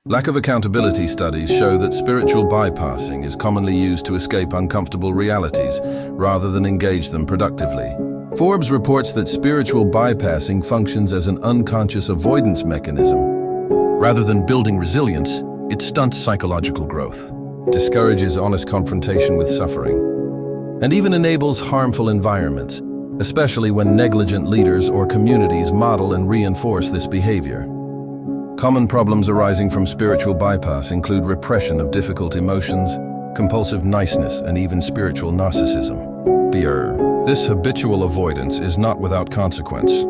Lack of accountability studies show that spiritual bypassing is commonly used to escape uncomfortable realities rather than engage them productively. Forbes reports that spiritual bypassing functions as an unconscious avoidance mechanism. Rather than building resilience, it stunts psychological growth, discourages honest confrontation with suffering, and even enables harmful environments, especially when negligent leaders or communities model and reinforce this behavior. Common problems arising from spiritual bypass include repression of difficult emotions, compulsive niceness, and even spiritual narcissism. This habitual avoidance is not without consequence.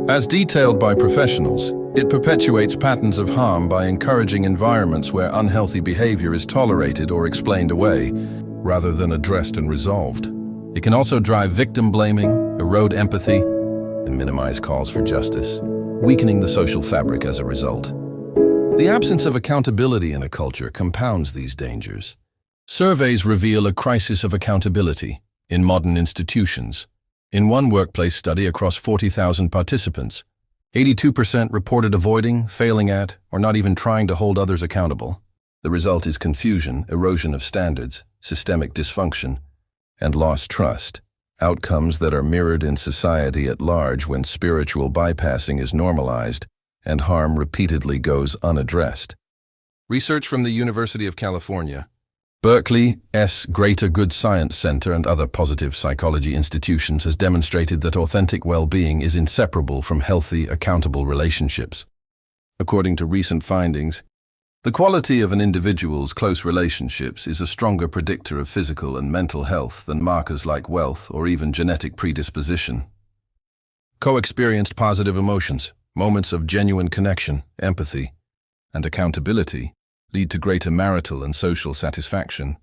As detailed by professionals, it perpetuates patterns of harm by encouraging environments where unhealthy behavior is tolerated or explained away, rather than addressed and resolved. It can also drive victim blaming, erode empathy, and minimize calls for justice, weakening the social fabric as a result. The absence of accountability in a culture compounds these dangers. Surveys reveal a crisis of accountability in modern institutions. In one workplace study across 40,000 participants, 82% reported avoiding, failing at, or not even trying to hold others accountable. The result is confusion, erosion of standards, systemic dysfunction, and lost trust, outcomes that are mirrored in society at large when spiritual bypassing is normalized and harm repeatedly goes unaddressed. Research from the University of California, Berkeley's Greater Good Science Center and other positive psychology institutions has demonstrated that authentic well-being is inseparable from healthy, accountable relationships. According to recent findings, the quality of an individual's close relationships is a stronger predictor of physical and mental health than markers like wealth or even genetic predisposition. Co-experienced positive emotions, moments of genuine connection, empathy, and accountability lead to greater marital and social satisfaction,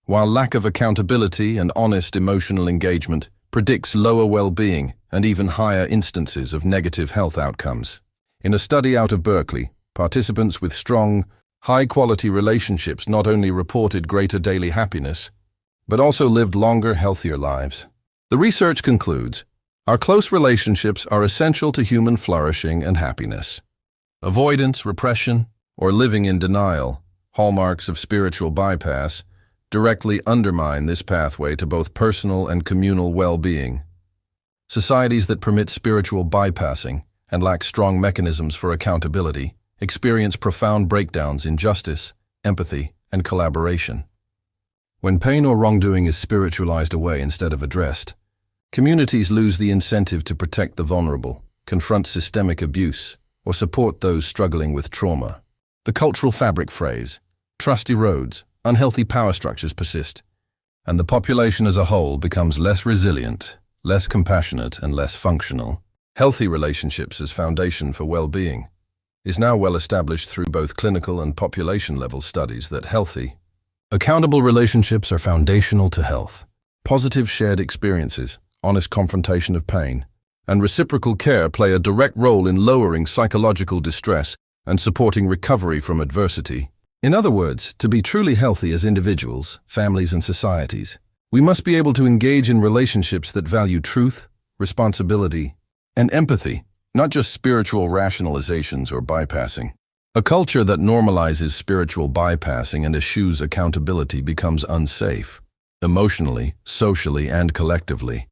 while lack of accountability and honest emotional engagement predicts lower well-being and even higher instances of negative health outcomes. In a study out of Berkeley, participants with strong, high-quality relationships not only reported greater daily happiness, but also lived longer, healthier lives. The research concludes, our close relationships are essential to human flourishing and happiness. Avoidance, repression, or living in denial, hallmarks of spiritual bypass, directly undermine this pathway to both personal and communal well-being. Societies that permit spiritual bypassing and lack strong mechanisms for accountability experience profound breakdowns in justice, empathy, and collaboration. When pain or wrongdoing is spiritualized away instead of addressed, communities lose the incentive to protect the vulnerable, confront systemic abuse, or support those struggling with trauma. The cultural fabric phrase, trust erodes, unhealthy power structures persist, and the population as a whole becomes less resilient, less compassionate, and less functional. Healthy relationships as foundation for well-being is now well established through both clinical and population-level studies that healthy, accountable relationships are foundational to health. Positive shared experiences, honest confrontation of pain, and reciprocal care play a direct role in lowering psychological distress and supporting recovery from adversity. In other words, to be truly healthy as individuals, families, and societies, we must be able to engage in relationships that value truth, responsibility, and empathy, not just spiritual rationalizations or bypassing. A culture that normalizes spiritual bypassing and eschews accountability becomes unsafe, emotionally, socially, and collectively.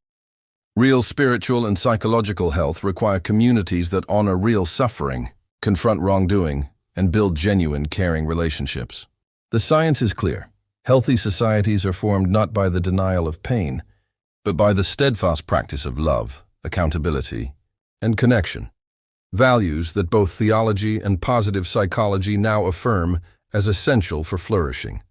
Real spiritual and psychological health require communities that honor real suffering, confront wrongdoing, and build genuine, caring relationships. The science is clear. Healthy societies are formed not by the denial of pain, but by the steadfast practice of love, accountability, and connection. Values that both theology and positive psychology now affirm as essential for flourishing.